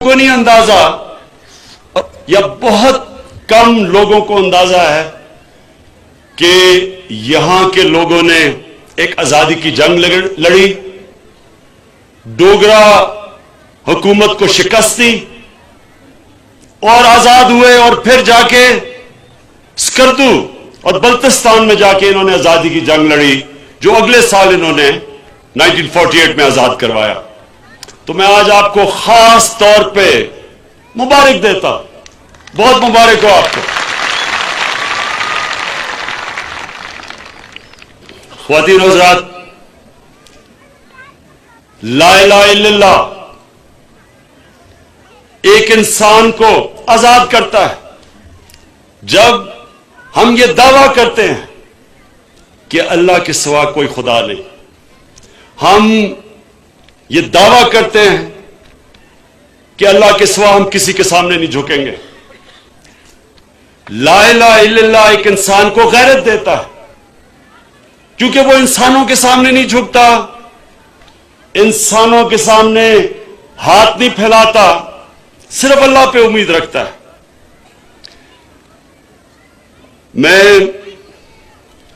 کو نہیں اندازہ یا بہت کم لوگوں کو اندازہ ہے کہ یہاں کے لوگوں نے ایک آزادی کی جنگ لڑی، ڈوگرا حکومت کو شکست دی اور آزاد ہوئے، اور پھر جا کے سکردو اور بلتستان میں جا کے انہوں نے آزادی کی جنگ لڑی، جو اگلے سال انہوں نے 1948 میں آزاد کروایا۔ تو میں آج آپ کو خاص طور پہ مبارک دیتا ہوں، بہت مبارک ہو آپ کو۔ خواتین و حضرات، لا الہ الا اللہ ایک انسان کو آزاد کرتا ہے۔ جب ہم یہ دعویٰ کرتے ہیں کہ اللہ کے سوا کوئی خدا نہیں، ہم یہ دعویٰ کرتے ہیں کہ اللہ کے سوا ہم کسی کے سامنے نہیں جھکیں گے، لا الہ الا اللہ ایک انسان کو غیرت دیتا ہے، کیونکہ وہ انسانوں کے سامنے نہیں جھکتا، انسانوں کے سامنے ہاتھ نہیں پھیلاتا، صرف اللہ پہ امید رکھتا ہے۔ میں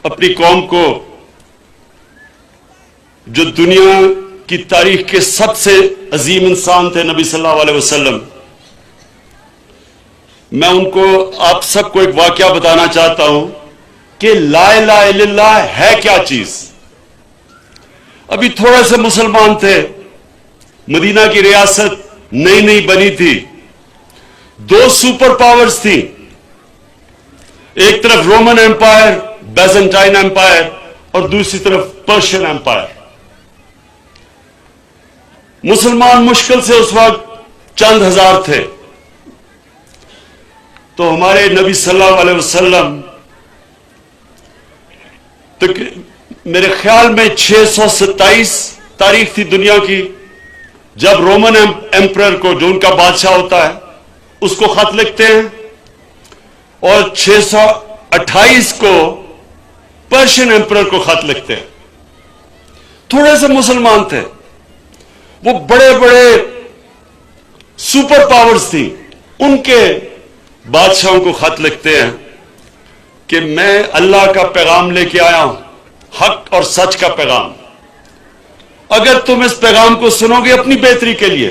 اپنی قوم کو، جو دنیا کی تاریخ کے سب سے عظیم انسان تھے نبی صلی اللہ علیہ وسلم، میں ان کو، آپ سب کو ایک واقعہ بتانا چاہتا ہوں کہ لا الہ الا اللہ ہے کیا چیز۔ ابھی تھوڑے سے مسلمان تھے، مدینہ کی ریاست نئی نئی بنی تھی، دو سپر پاورز تھی، ایک طرف رومن ایمپائر، بیزنٹائن ایمپائر، اور دوسری طرف پرشین ایمپائر۔ مسلمان مشکل سے اس وقت چند ہزار تھے، تو ہمارے نبی صلی اللہ علیہ وسلم میرے خیال میں 627 تاریخ تھی دنیا کی، جب رومن ایمپرر کو، جو ان کا بادشاہ ہوتا ہے، اس کو خط لکھتے ہیں، اور 628 کو پرشین ایمپرر کو خط لکھتے ہیں۔ تھوڑے سے مسلمان تھے، وہ بڑے بڑے سپر پاورز تھی، ان کے بادشاہوں کو خط لکھتے ہیں کہ میں اللہ کا پیغام لے کے آیا ہوں، حق اور سچ کا پیغام، اگر تم اس پیغام کو سنو گے اپنی بہتری کے لیے،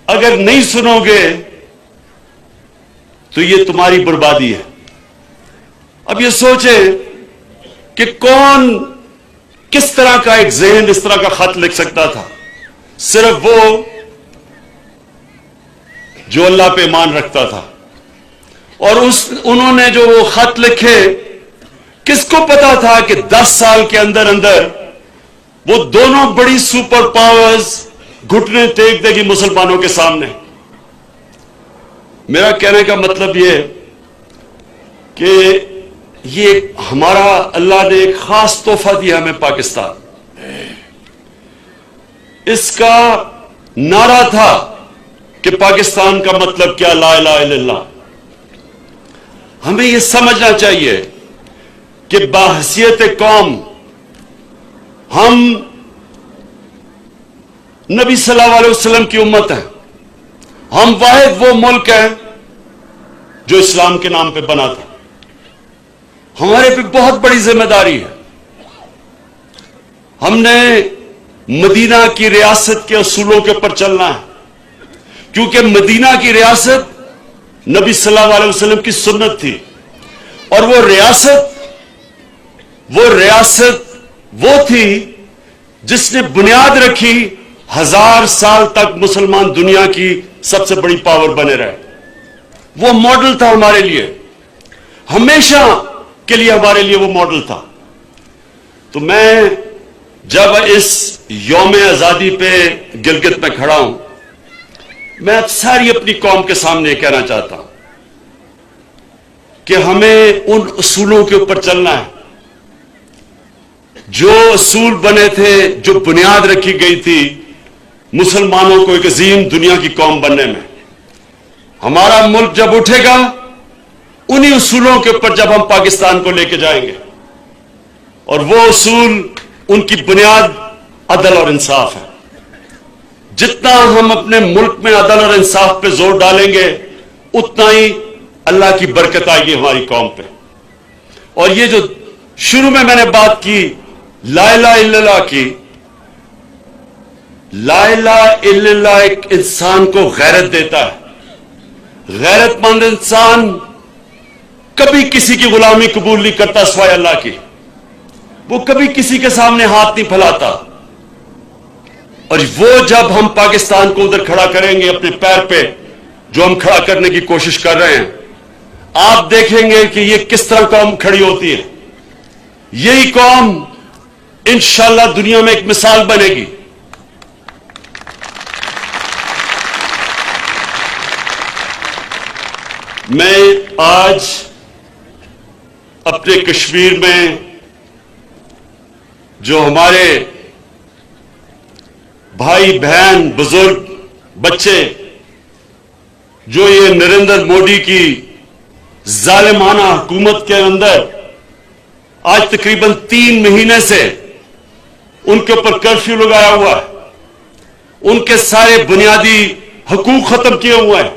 اگر نہیں سنو گے تو یہ تمہاری بربادی ہے۔ اب یہ سوچیں کہ کون کس طرح کا ایک ذہن اس طرح کا خط لکھ سکتا تھا؟ صرف وہ جو اللہ پہ ایمان رکھتا تھا۔ اور انہوں نے جو وہ خط لکھے، کس کو پتا تھا کہ 10 سال کے اندر اندر وہ دونوں بڑی سپر پاورز گھٹنے ٹیک دے گی مسلمانوں کے سامنے۔ میرا کہنے کا مطلب یہ کہ یہ ہمارا اللہ نے ایک خاص تحفہ دیا ہمیں، پاکستان۔ اس کا نعرہ تھا کہ پاکستان کا مطلب کیا، لا الہ الا اللہ۔ ہمیں یہ سمجھنا چاہیے کہ بحیثیت قوم ہم نبی صلی اللہ علیہ وسلم کی امت ہیں، ہم واحد وہ ملک ہیں جو اسلام کے نام پہ بنا تھا۔ ہمارے پہ بہت بڑی ذمہ داری ہے، ہم نے مدینہ کی ریاست کے اصولوں کے اوپر چلنا ہے، کیونکہ مدینہ کی ریاست نبی صلی اللہ علیہ وسلم کی سنت تھی، اور وہ ریاست وہ تھی جس نے بنیاد رکھی 1000 سال تک مسلمان دنیا کی سب سے بڑی پاور بنے رہے۔ وہ ماڈل تھا ہمارے لیے، ہمیشہ کے لیے ہمارے لیے وہ ماڈل تھا۔ تو میں جب اس یوم آزادی پہ گلگت میں کھڑا ہوں، میں ساری اپنی قوم کے سامنے کہنا چاہتا ہوں کہ ہمیں ان اصولوں کے اوپر چلنا ہے جو اصول بنے تھے، جو بنیاد رکھی گئی تھی مسلمانوں کو ایک عظیم دنیا کی قوم بننے میں۔ ہمارا ملک جب اٹھے گا، انہی اصولوں کے اوپر جب ہم پاکستان کو لے کے جائیں گے، اور وہ اصول، ان کی بنیاد عدل اور انصاف ہے۔ جتنا ہم اپنے ملک میں عدل اور انصاف پہ زور ڈالیں گے اتنا ہی اللہ کی برکت آئے گی ہماری قوم پہ. اور یہ جو شروع میں نے بات کی لا الہ الا اللہ کی، لا الہ الا اللہ ایک انسان کو غیرت دیتا ہے. غیرت مند انسان کبھی کسی کی غلامی قبول نہیں کرتا سوائے اللہ کی. وہ کبھی کسی کے سامنے ہاتھ نہیں پھیلاتا. اور وہ جب ہم پاکستان کو ادھر کھڑا کریں گے اپنے پیر پہ جو ہم کھڑا کرنے کی کوشش کر رہے ہیں، آپ دیکھیں گے کہ یہ کس طرح قوم کھڑی ہوتی ہے. یہی قوم انشاءاللہ دنیا میں ایک مثال بنے گی. میں آج اپنے کشمیر میں جو ہمارے بھائی بہن بزرگ بچے جو یہ نریندر مودی کی ظالمانہ حکومت کے اندر آج تقریباً 3 مہینے سے ان کے اوپر کرفیو لگایا ہوا ہے، ان کے سارے بنیادی حقوق ختم کیے ہوئے ہیں،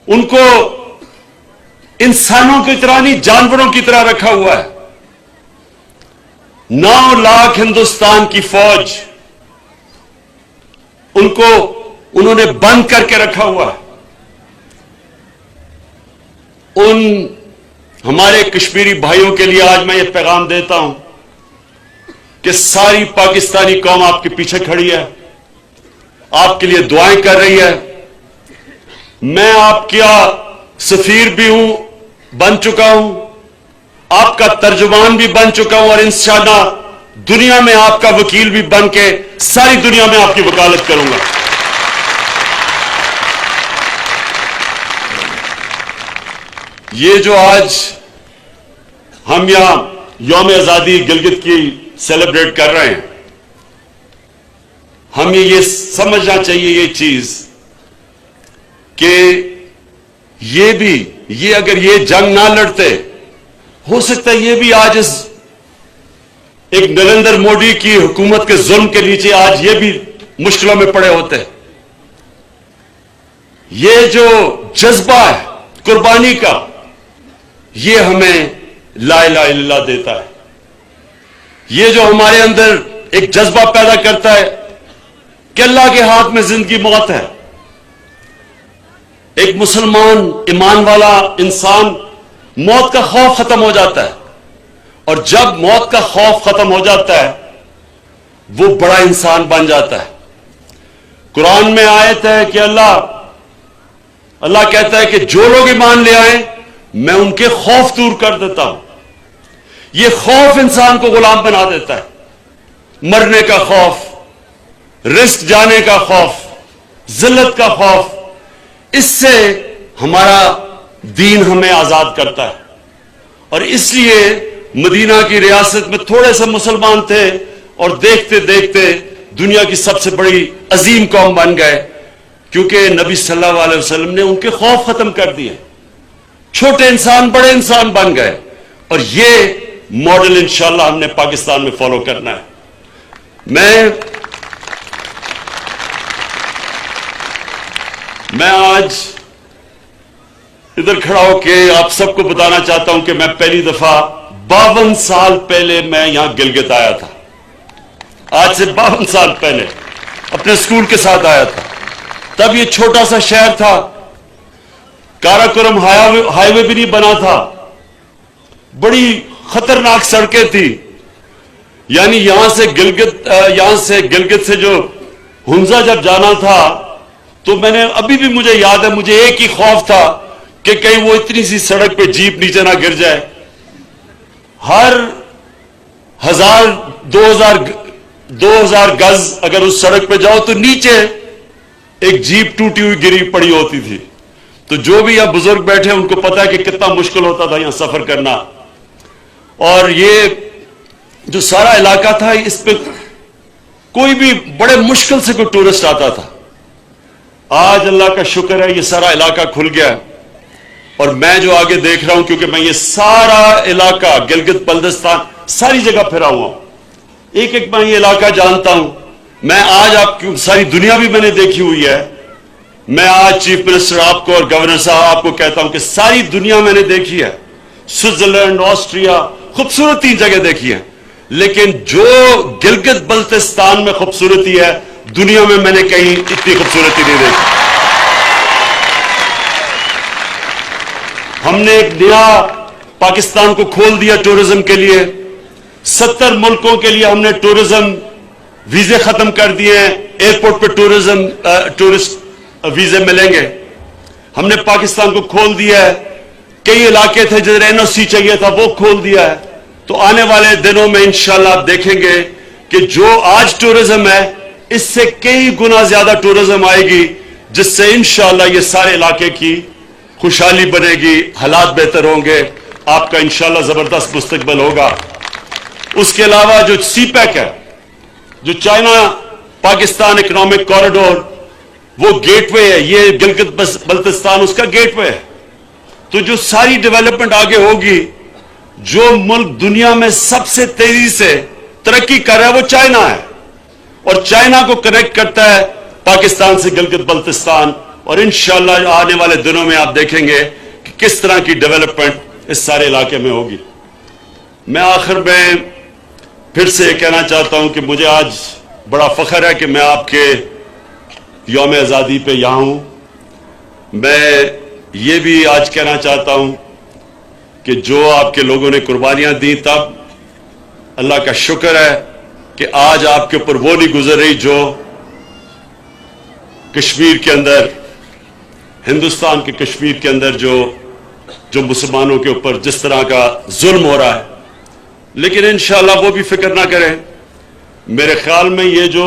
ان کو انسانوں کی طرح نہیں جانوروں کی طرح رکھا ہوا ہے. 9 لاکھ ہندوستان کی فوج ان کو انہوں نے بند کر کے رکھا ہوا ہے. ان ہمارے کشمیری بھائیوں کے لیے آج میں یہ پیغام دیتا ہوں کہ ساری پاکستانی قوم آپ کے پیچھے کھڑی ہے، آپ کے لیے دعائیں کر رہی ہے. میں آپ کا سفیر بھی ہوں، بن چکا ہوں، آپ کا ترجمان بھی بن چکا ہوں، اور انشاءاللہ دنیا میں آپ کا وکیل بھی بن کے ساری دنیا میں آپ کی وکالت کروں گا. یہ جو آج ہم یہاں یوم آزادی گلگت کی سیلیبریٹ کر رہے ہیں، ہمیں یہ سمجھنا چاہیے یہ چیز کہ یہ اگر یہ جنگ نہ لڑتے، ہو سکتا ہے یہ بھی آج اس ایک نریندر مودی کی حکومت کے ظلم کے نیچے آج یہ بھی مشکلوں میں پڑے ہوتے. یہ جو جذبہ ہے قربانی کا، یہ ہمیں لا الہ الا اللہ دیتا ہے. یہ جو ہمارے اندر ایک جذبہ پیدا کرتا ہے کہ اللہ کے ہاتھ میں زندگی موت ہے. ایک مسلمان ایمان والا انسان موت کا خوف ختم ہو جاتا ہے، اور جب موت کا خوف ختم ہو جاتا ہے وہ بڑا انسان بن جاتا ہے. قرآن میں آیت ہے کہ اللہ کہتا ہے کہ جو لوگ ایمان لے آئیں میں ان کے خوف دور کر دیتا ہوں. یہ خوف انسان کو غلام بنا دیتا ہے. مرنے کا خوف، رزق جانے کا خوف، ذلت کا خوف، اس سے ہمارا دین ہمیں آزاد کرتا ہے. اور اس لیے مدینہ کی ریاست میں تھوڑے سے مسلمان تھے اور دیکھتے دیکھتے دنیا کی سب سے بڑی عظیم قوم بن گئے، کیونکہ نبی صلی اللہ علیہ وسلم نے ان کے خوف ختم کر دیے. چھوٹے انسان بڑے انسان بن گئے. اور یہ ماڈل انشاءاللہ ہم نے پاکستان میں فالو کرنا ہے. میں آج ادھر کھڑا ہو کے آپ سب کو بتانا چاہتا ہوں کہ میں پہلی دفعہ 52 سال پہلے میں یہاں گلگت آیا تھا. آج سے 52 سال پہلے اپنے اسکول کے ساتھ آیا تھا. تب یہ چھوٹا سا شہر تھا، کاراکرم ہائی وے بھی نہیں بنا تھا، بڑی خطرناک سڑکیں تھی. یعنی یہاں سے گلگت سے جو ہنزا جب جانا تھا تو میں نے ابھی بھی مجھے یاد ہے، مجھے ایک ہی خوف تھا کہ کہیں وہ اتنی سی سڑک پہ جیپ نیچے نہ گر جائے. ہر 2000 گز اگر اس سڑک پہ جاؤ تو نیچے ایک جیپ ٹوٹی ہوئی گری پڑی ہوتی تھی. تو جو بھی یہاں بزرگ بیٹھے ان کو پتا ہے کہ کتنا مشکل ہوتا تھا یہاں سفر کرنا. اور یہ جو سارا علاقہ تھا اس پہ کوئی بھی بڑے مشکل سے کوئی ٹورسٹ آتا تھا. آج اللہ کا شکر ہے یہ سارا علاقہ کھل گیا ہے. اور میں جو آگے دیکھ رہا ہوں، کیونکہ میں یہ سارا علاقہ گلگت بلتستان ساری جگہ پھرا ہوا ہوں، ایک ایک میں یہ علاقہ جانتا ہوں. میں آج آپ کی ساری دنیا بھی میں نے دیکھی ہوئی ہے. میں آج چیف منسٹر آپ کو اور گورنر صاحب آپ کو کہتا ہوں کہ ساری دنیا میں نے دیکھی ہے. سوئٹزرلینڈ، آسٹریا، خوبصورت 3 جگہ دیکھی ہے. لیکن جو گلگت بلتستان میں خوبصورتی ہے دنیا میں نے کہیں اتنی خوبصورتی نہیں دیکھی. ہم نے ایک نیا پاکستان کو کھول دیا ٹورزم کے لیے. 70 ملکوں کے لیے ہم نے ٹورزم ویزے ختم کر دیے ہیں. ایئرپورٹ پہ ٹورسٹ ویزے ملیں گے. ہم نے پاکستان کو کھول دیا ہے. کئی علاقے تھے جدھر NOC چاہیے تھا وہ کھول دیا ہے. تو آنے والے دنوں میں انشاءاللہ آپ دیکھیں گے کہ جو آج ٹورزم ہے اس سے کئی گنا زیادہ ٹورزم آئے گی، جس سے انشاءاللہ یہ سارے علاقے کی خوشحالی بنے گی، حالات بہتر ہوں گے، آپ کا انشاءاللہ زبردست مستقبل ہوگا. اس کے علاوہ جو سی پیک ہے، جو چائنا پاکستان اکنامک کوریڈور، وہ گیٹ وے ہے. یہ گلگت بلتستان اس کا گیٹ وے ہے. تو جو ساری ڈیولپمنٹ آگے ہوگی، جو ملک دنیا میں سب سے تیزی سے ترقی کر رہا ہے وہ چائنا ہے، اور چائنا کو کنیکٹ کرتا ہے پاکستان سے گلگت بلتستان. اور انشاءاللہ آنے والے دنوں میں آپ دیکھیں گے کہ کس طرح کی ڈیولپمنٹ اس سارے علاقے میں ہوگی. میں آخر میں پھر سے یہ کہنا چاہتا ہوں کہ مجھے آج بڑا فخر ہے کہ میں آپ کے یوم آزادی پہ یہاں ہوں. میں یہ بھی آج کہنا چاہتا ہوں کہ جو آپ کے لوگوں نے قربانیاں دی، تب اللہ کا شکر ہے کہ آج آپ کے اوپر وہ نہیں گزر رہی جو کشمیر کے اندر، ہندوستان کے کشمیر کے اندر جو مسلمانوں کے اوپر جس طرح کا ظلم ہو رہا ہے. لیکن انشاءاللہ وہ بھی فکر نہ کریں. میرے خیال میں یہ جو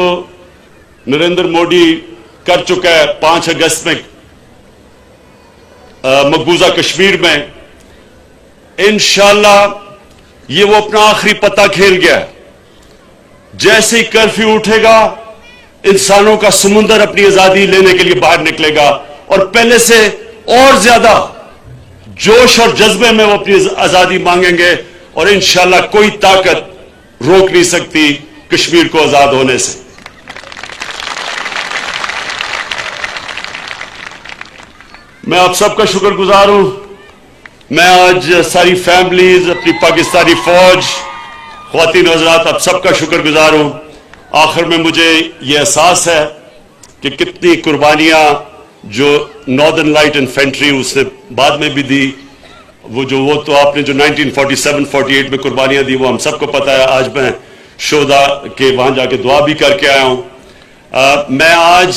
نریندر مودی کر چکا ہے 5 اگست میں مقبوضہ کشمیر میں، انشاءاللہ یہ وہ اپنا آخری پتہ کھیل گیا ہے. جیسے ہی کرفیو اٹھے گا انسانوں کا سمندر اپنی آزادی لینے کے لیے باہر نکلے گا، اور پہلے سے اور زیادہ جوش اور جذبے میں وہ اپنی آزادی مانگیں گے، اور انشاءاللہ کوئی طاقت روک نہیں سکتی کشمیر کو آزاد ہونے سے. میں آپ سب کا شکر گزار ہوں. میں آج ساری فیملیز، اپنی پاکستانی فوج، خواتین و حضرات، آپ سب کا شکر گزار ہوں. آخر میں مجھے یہ احساس ہے کہ کتنی قربانیاں جو ناردرن لائٹ انفینٹری اس نے بعد میں بھی دی، وہ تو آپ نے جو 1947-48 میں قربانیاں دی وہ ہم سب کو پتہ ہے. آج میں شہداء کے وہاں جا کے دعا بھی کر کے آیا ہوں. میں آج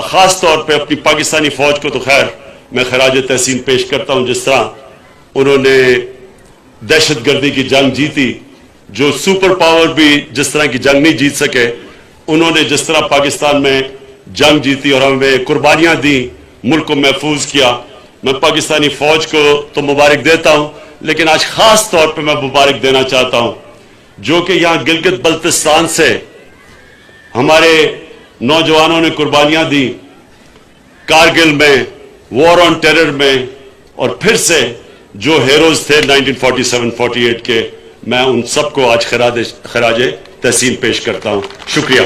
خاص طور پہ اپنی پاکستانی فوج کو تو خیر میں خراج تحسین پیش کرتا ہوں، جس طرح انہوں نے دہشت گردی کی جنگ جیتی. جو سپر پاور بھی جس طرح کی جنگ نہیں جیت سکے، انہوں نے جس طرح پاکستان میں جنگ جیتی اور ہمیں قربانیاں دی، ملک کو محفوظ کیا. میں پاکستانی فوج کو تو مبارک دیتا ہوں، لیکن آج خاص طور پہ میں مبارک دینا چاہتا ہوں جو کہ یہاں گلگت بلتستان سے ہمارے نوجوانوں نے قربانیاں دی، کارگل میں، وار آن ٹیرر میں، اور پھر سے جو ہیروز تھے 1947-48 کے. میں ان سب کو آج خراج تحسین پیش کرتا ہوں. شکریہ.